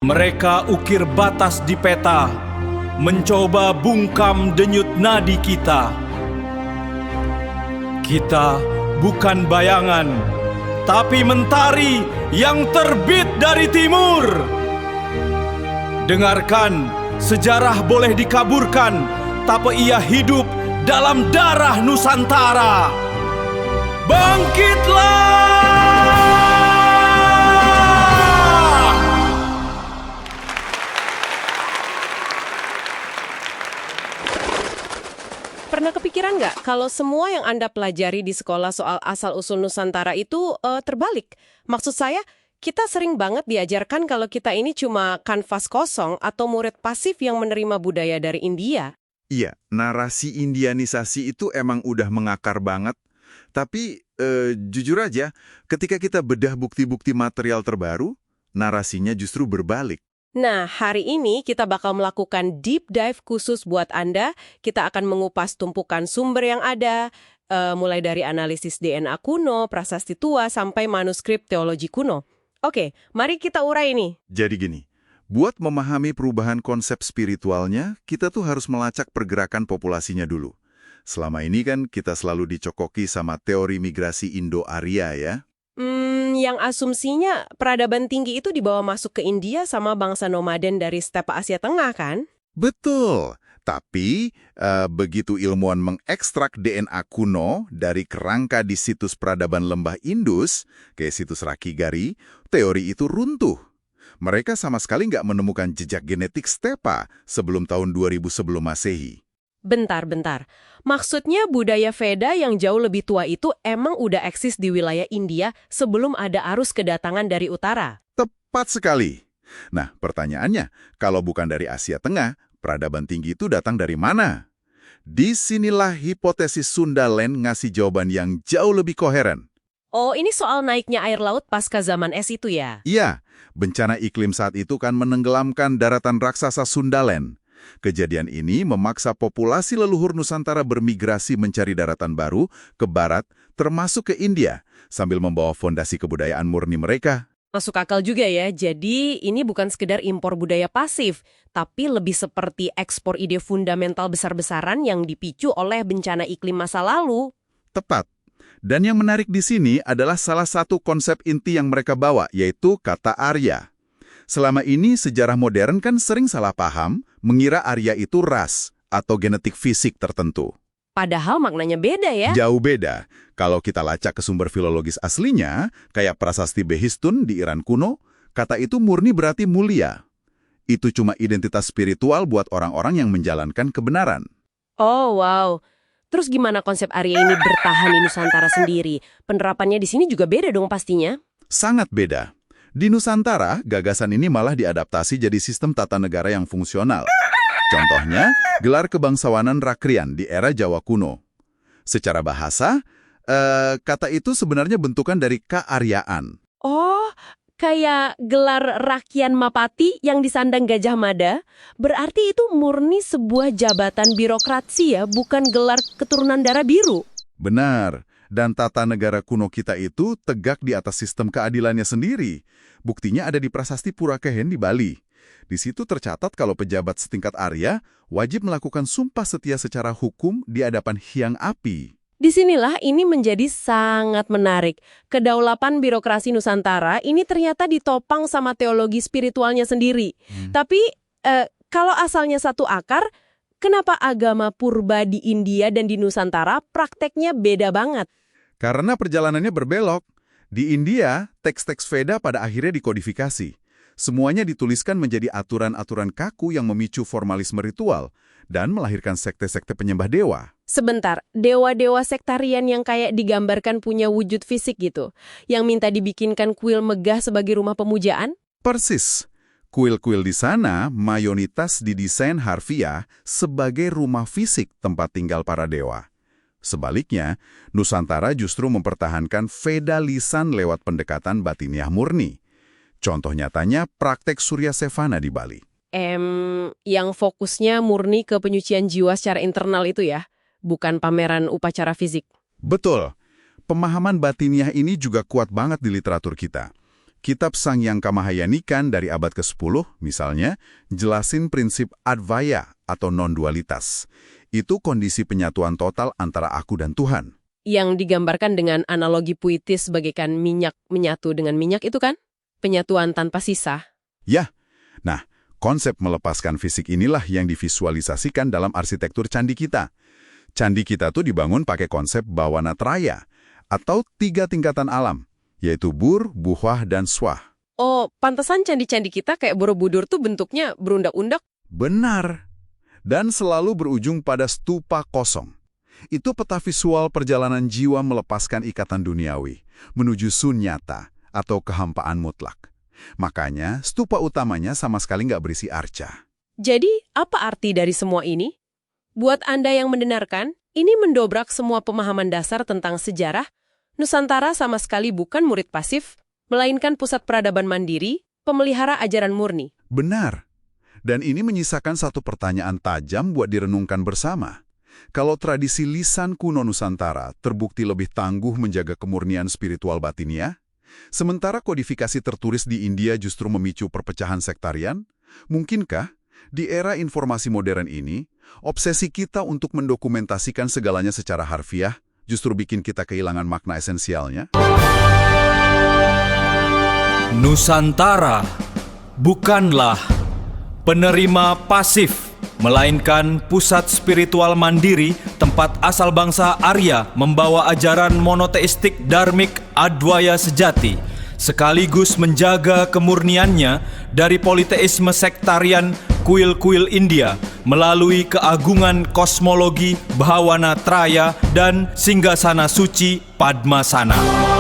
Mereka ukir batas di peta, mencoba bungkam denyut nadi kita. Kita bukan bayangan, tapi mentari yang terbit dari timur. Dengarkan, sejarah boleh dikaburkan, tapi ia hidup dalam darah Nusantara. Bangkitlah! Pernah kepikiran nggak kalau semua yang Anda pelajari di sekolah soal asal-usul Nusantara itu terbalik? Maksud saya, kita sering banget diajarkan kalau kita ini cuma kanvas kosong atau murid pasif yang menerima budaya dari India. Iya, narasi Indianisasi itu emang udah mengakar banget. Tapi jujur aja, ketika kita bedah bukti-bukti material terbaru, narasinya justru berbalik. Nah, hari ini kita bakal melakukan deep dive khusus buat Anda. Kita akan mengupas tumpukan sumber yang ada, mulai dari analisis DNA kuno, prasasti tua, sampai manuskrip teologi kuno. Oke, mari kita urai ini. Jadi gini, buat memahami perubahan konsep spiritualnya, kita tuh harus melacak pergerakan populasinya dulu. Selama ini kan kita selalu dicokoki sama teori migrasi Indo-Arya ya. Yang asumsinya peradaban tinggi itu dibawa masuk ke India sama bangsa nomaden dari stepa Asia Tengah kan? Betul. Tapi begitu ilmuwan mengekstrak DNA kuno dari kerangka di situs peradaban lembah Indus, kayak situs Rakigari, teori itu runtuh. Mereka sama sekali nggak menemukan jejak genetik stepa sebelum tahun 2000 sebelum Masehi. Bentar. Maksudnya budaya Veda yang jauh lebih tua itu emang udah eksis di wilayah India sebelum ada arus kedatangan dari utara? Tepat sekali. Nah, pertanyaannya, kalau bukan dari Asia Tengah, peradaban tinggi itu datang dari mana? Disinilah hipotesis Sundaland ngasih jawaban yang jauh lebih koheren. Oh, ini soal naiknya air laut pasca zaman es itu ya? Iya, bencana iklim saat itu kan menenggelamkan daratan raksasa Sundaland. Kejadian ini memaksa populasi leluhur Nusantara bermigrasi mencari daratan baru ke barat, termasuk ke India, sambil membawa fondasi kebudayaan murni mereka. Masuk akal juga ya, jadi ini bukan sekedar impor budaya pasif, tapi lebih seperti ekspor ide fundamental besar-besaran yang dipicu oleh bencana iklim masa lalu. Tepat. Dan yang menarik di sini adalah salah satu konsep inti yang mereka bawa, yaitu kata Arya. Selama ini sejarah modern kan sering salah paham, mengira Arya itu ras atau genetik fisik tertentu. Padahal maknanya beda ya? Jauh beda. Kalau kita lacak ke sumber filologis aslinya, kayak prasasti Behistun di Iran kuno, kata itu murni berarti mulia. Itu cuma identitas spiritual buat orang-orang yang menjalankan kebenaran. Oh, wow. Terus gimana konsep Arya ini bertahan di Nusantara sendiri? Penerapannya di sini juga beda dong pastinya? Sangat beda. Di Nusantara, gagasan ini malah diadaptasi jadi sistem tata negara yang fungsional. Contohnya, gelar kebangsawanan Rakrian di era Jawa kuno. Secara bahasa, kata itu sebenarnya bentukan dari kearyaan. Oh, kayak gelar Rakian Mapati yang disandang Gajah Mada, berarti itu murni sebuah jabatan birokrasi ya, bukan gelar keturunan darah biru. Benar. Dan tata negara kuno kita itu tegak di atas sistem keadilannya sendiri. Buktinya ada di Prasasti Purakehen di Bali. Di situ tercatat kalau pejabat setingkat Arya wajib melakukan sumpah setia secara hukum di hadapan Hyang Api. Disinilah ini menjadi sangat menarik. Kedaulatan birokrasi Nusantara ini ternyata ditopang sama teologi spiritualnya sendiri. Tapi kalau asalnya satu akar, kenapa agama purba di India dan di Nusantara prakteknya beda banget? Karena perjalanannya berbelok. Di India, teks-teks Veda pada akhirnya dikodifikasi. Semuanya dituliskan menjadi aturan-aturan kaku yang memicu formalisme ritual dan melahirkan sekte-sekte penyembah dewa. Sebentar, dewa-dewa sektarian yang kayak digambarkan punya wujud fisik gitu, yang minta dibikinkan kuil megah sebagai rumah pemujaan? Persis. Kuil-kuil di sana mayoritas didesain harfiah sebagai rumah fisik tempat tinggal para dewa. Sebaliknya, Nusantara justru mempertahankan Veda lisan lewat pendekatan batiniah murni. Contoh nyatanya praktek Surya Sevana di Bali. Yang fokusnya murni ke penyucian jiwa secara internal itu ya, bukan pameran upacara fisik. Betul. Pemahaman batiniah ini juga kuat banget di literatur kita. Kitab Sangyangka Mahayanikan dari abad ke-10, misalnya, jelasin prinsip advaya atau non-dualitas. Itu kondisi penyatuan total antara aku dan Tuhan. Yang digambarkan dengan analogi puitis bagaikan minyak menyatu dengan minyak itu kan? Penyatuan tanpa sisa. Ya, nah, konsep melepaskan fisik inilah yang divisualisasikan dalam arsitektur candi kita. Candi kita tuh dibangun pakai konsep Bhawana Traya, atau 3 tingkatan alam, yaitu Bur, Buhwah, dan Swah. Oh, pantesan candi-candi kita kayak Borobudur tuh bentuknya berundak-undak. Benar. Dan selalu berujung pada stupa kosong. Itu peta visual perjalanan jiwa melepaskan ikatan duniawi, menuju sunyata atau kehampaan mutlak. Makanya, stupa utamanya sama sekali nggak berisi arca. Jadi, apa arti dari semua ini? Buat Anda yang mendengarkan, ini mendobrak semua pemahaman dasar tentang sejarah. Nusantara sama sekali bukan murid pasif, melainkan pusat peradaban mandiri, pemelihara ajaran murni. Benar. Dan ini menyisakan satu pertanyaan tajam buat direnungkan bersama. Kalau tradisi lisan kuno Nusantara terbukti lebih tangguh menjaga kemurnian spiritual batinnya, sementara kodifikasi tertulis di India justru memicu perpecahan sektarian, mungkinkah di era informasi modern ini, obsesi kita untuk mendokumentasikan segalanya secara harfiah justru bikin kita kehilangan makna esensialnya? Nusantara bukanlah penerima pasif, melainkan pusat spiritual mandiri tempat asal bangsa Arya membawa ajaran monoteistik dharmik advaya sejati, sekaligus menjaga kemurniannya dari politeisme sektarian kuil-kuil India melalui keagungan kosmologi Bhawana Traya dan singgasana suci Padmasana.